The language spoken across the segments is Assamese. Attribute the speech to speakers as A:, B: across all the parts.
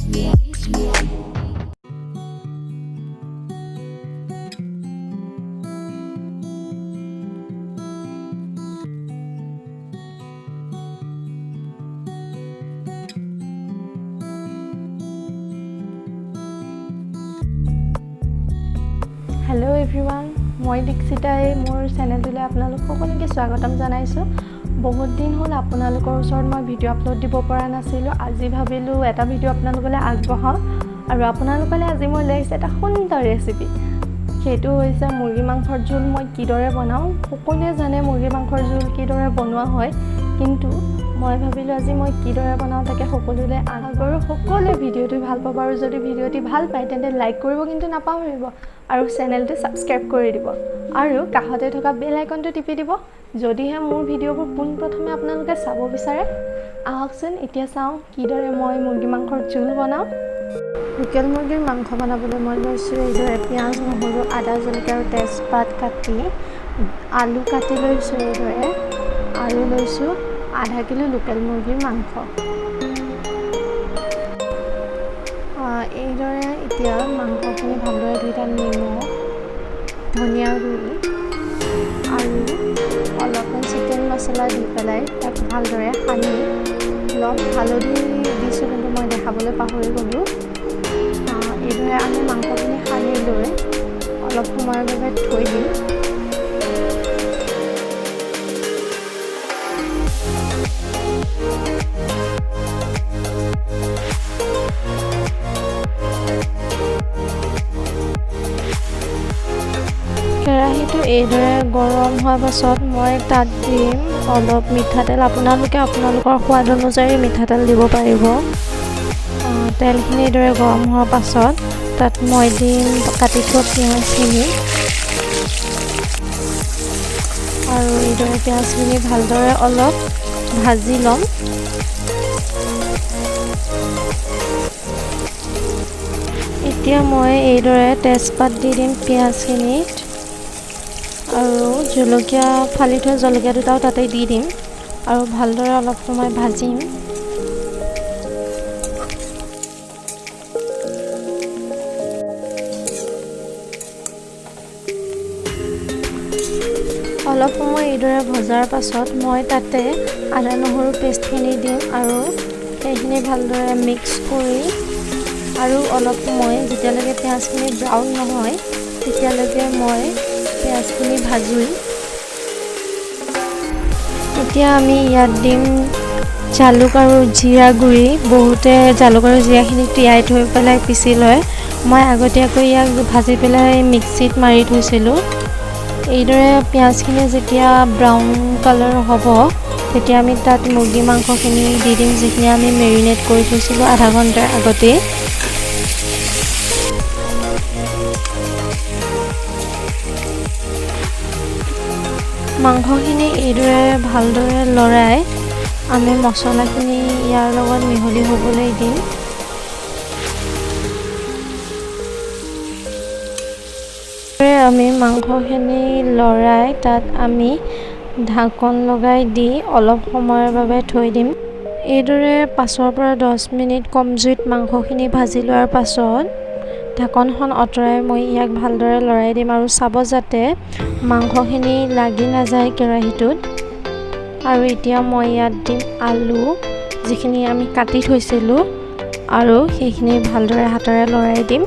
A: Hello everyone, মই দীক্ষিতাই মোৰ চেনেলটোলৈ আপোনালোক সকলোকে স্বাগতম জনাইছোঁ। বহুত দিন হ'ল আপোনালোকৰ ওচৰত মই ভিডিঅ' আপলোড দিব পৰা নাছিলোঁ। আজি ভাবিলোঁ এটা ভিডিঅ' আপোনালোকলৈ আগবঢ়াওঁ আৰু আপোনালোকলৈ আজি মই লৈ আহিছোঁ এটা সুন্দৰ ৰেচিপি। সেইটো হৈছে মুৰ্গী মাংসৰ জোল মই কিদৰে বনাওঁ। সকলোৱে জানে মুৰ্গী মাংসৰ জোল কিদৰে বনোৱা হয়, কিন্তু মই ভাবিলোঁ আজি মই কিদৰে বনাওঁ তাকে সকলোলৈ আগবঢ়াওঁ। সকলোৱে ভিডিঅ'টো ভাল পাব আৰু যদি ভিডিঅ'টি ভাল পায় তেন্তে লাইক কৰিব কিন্তু নাপাহৰিব আৰু চেনেলটো ছাবস্ক্ৰাইব কৰি দিব আৰু কাষতে থকা বেল আইকনটো টিপি দিব যদিহে মোৰ ভিডিঅ'বোৰ পোনপ্ৰথমে আপোনালোকে চাব বিচাৰে। আহকচোন এতিয়া চাওঁ কিদৰে মই মুৰ্গী মাংসৰ জোল বনাওঁ। লোকেল মুৰ্গীৰ মাংস বনাবলৈ মই লৈছোঁ এইদৰে পিঁয়াজ, নহৰু, আদা, জলকীয়া আৰু তেজপাত কাটি, আলু কাটি লৈছোঁ এইদৰে, আৰু লৈছোঁ আধা কিলো লোকেল মুৰ্গীৰ মাংস। এইদৰে এতিয়া মাংসখিনি ভালদৰে ধুই তাত নিমখ, ধনিয়া গুড়ি আৰু অলপমান চিকেন মছলা দি পেলাই তাক ভালদৰে সানি ল'ম। হালধি দিছোঁ কিন্তু মই দেখাবলৈ পাহৰি গ'লোঁ। এইদৰে আমি মাংসখিনি সানি লৈ অলপ সময়ৰ বাবে থৈ দিম। কেৰাহীটো এইদৰে গৰম হোৱাৰ পাছত মই তাত দিম অলপ মিঠাতেল। আপোনালোকে আপোনালোকৰ সোৱাদ অনুযায়ী মিঠাতেল দিব পাৰিব। তেলখিনি এইদৰে গৰম হোৱাৰ পাছত তাত মই দিম কাটি থোৱা পিঁয়াজখিনি আৰু এইদৰে পিঁয়াজখিনি ভালদৰে অলপ ভাজি ল'ম। এতিয়া মই এইদৰে তেজপাত দি দিম পিঁয়াজখিনিত আৰু জলকীয়া ফালি থোৱা জলকীয়া দুটাও তাতে দি দিম আৰু ভালদৰে অলপ সময় ভাজিম। অলপ সময় এইদৰে ভজাৰ পাছত মই তাতে আদা নহৰু পেষ্টখিনি দিম আৰু সেইখিনি ভালদৰে মিক্স কৰি আৰু অলপ সময় যেতিয়ালৈকে পিঁয়াজখিনি ব্ৰাউন নহয় তেতিয়ালৈকে মই পিঁয়াজখিনি ভাজোঁ। এতিয়া আমি ইয়াত দিম জালুক আৰু জিৰা গুড়ি। বহুতে জালুক আৰু জিৰাখিনি তিয়াই থৈ পেলাই পিচি লয়। মই আগতীয়াকৈ ইয়াক ভাজি পেলাই মিক্সিত মাৰি থৈছিলোঁ। এইদৰে পিঁয়াজখিনি যেতিয়া ব্ৰাউন কালাৰ হ'ব তেতিয়া আমি তাত মুৰ্গী মাংসখিনি দি দিম, যিখিনি আমি মেৰিনেট কৰি থৈছিলোঁ আধা ঘণ্টাৰ আগতেই। মাংসখিনি এইদৰে ভালদৰে লৰাই আমি মছলাখিনি ইয়াৰ লগত মিহলি হ'বলৈ দিম। আমি মাংসখিনি লৰাই তাত আমি ঢাকন লগাই দি অলপ সময়ৰ বাবে থৈ দিম। এইদৰে 5 পৰা 10 মিনিট কম জুইত মাংসখিনি ভাজি লোৱাৰ পাছত ঢাকনখন আঁতৰাই মই ইয়াক ভালদৰে লৰাই দিম আৰু চাব যাতে মাংসখিনি লাগি নাযায় কেৰাহীটোত। আৰু এতিয়া মই ইয়াত দিম আলু, যিখিনি আমি কাটি থৈছিলোঁ, আৰু সেইখিনি ভালদৰে হাতেৰে লৰাই দিম।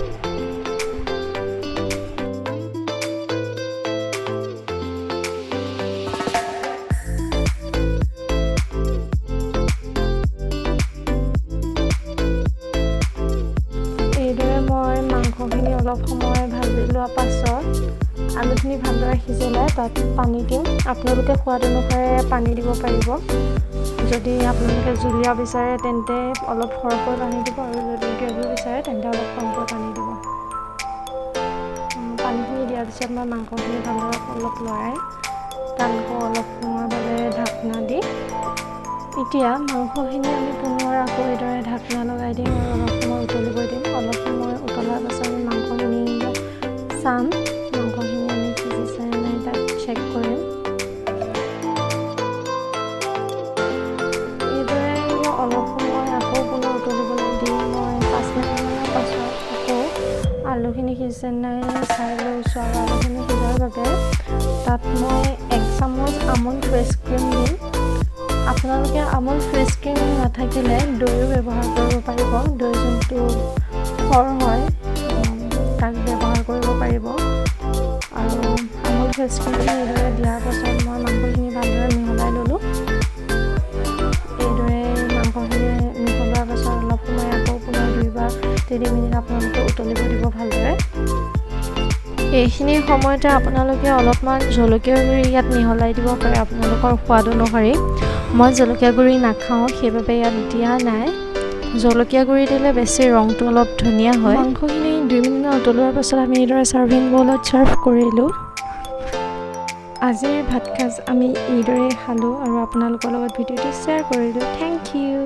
A: এইদৰে মই মাংসখিনি অলপ সময় ভাজি লোৱাৰ পাছত আলুখিনি ভালদৰে সিজিলে তাত পানী দিম। আপোনালোকে সোৱাদ অনুসাৰে পানী দিব পাৰিব। যদি আপোনালোকে জুলীয়া বিচাৰে তেন্তে অলপ সৰহকৈ পানী দিব আৰু যদি গ্ৰেভি বিচাৰে তেন্তে অলপ কমকৈ পানী দিব। পানীখিনি দিয়াৰ পিছত মই মাংসখিনি ভালদৰে অলপ লৰাই তাত অলপ সময়ৰ বাবে ঢাকনা দি এতিয়া মাংসখিনি আমি পুনৰ আকৌ এইদৰে ঢাকনা লগাই দিম আৰু অলপ সময় উতলিব দিম। অলপ সময় উতলাৰ পাছত আমি মাংসখিনি চাম, মাংসখিনি আমি সিজিছে নাই তাক চেক কৰিম। এইদৰে অলপ সময় আকৌ পুনৰ উতলিবলৈ দি মই 5 হৈছে নাই চাই লৈছোঁ আৰু আলুখিনি সিজাৰ বাবে তাত মই 1 চামুচ আমুল ফ্ৰেছ ক্ৰীম দিম। আপোনালোকে আমুল ফ্ৰেছ ক্ৰীম নাথাকিলে দৈও ব্যৱহাৰ কৰিব পাৰিব। দৈ যোনটো সৰ হয় তাক ব্যৱহাৰ কৰিব পাৰিব। আৰু আমুল ফ্ৰেছ ক্ৰীমখিনি এইদৰে দিয়াৰ পাছত মই মাংসখিনি ভালদৰে মিহলাই ল'লোঁ। এইদৰে মাংসখিনি মিহলোৱাৰ পাছত অলপ সময় আকৌ পুনৰ 2 বা 3 মিনিট আপোনালোকে উতলিব দিব ভালদৰে। এইখিনি সময়তে আপোনালোকে অলপমান জলকীয়া গুড়ি ইয়াত মিহলাই দিব পাৰে আপোনালোকৰ সোৱাদ অনুসৰি। মই জলকীয়া গুড়ি নাখাওঁ সেইবাবে ইয়াত দিয়া নাই। জলকীয়া গুড়ি দিলে বেছি ৰংটো অলপ ধুনীয়া হয়। মাংসখিনি 2 মিনিটমান উতলোৱাৰ পাছত আমি এইদৰে চাৰ্ভিং বলত চাৰ্ভ কৰিলোঁ। আজিৰ ভাত সাজ আমি এইদৰে খালোঁ আৰু আপোনালোকৰ লগত ভিডিঅ'টো শ্বেয়াৰ কৰিলোঁ। Thank U.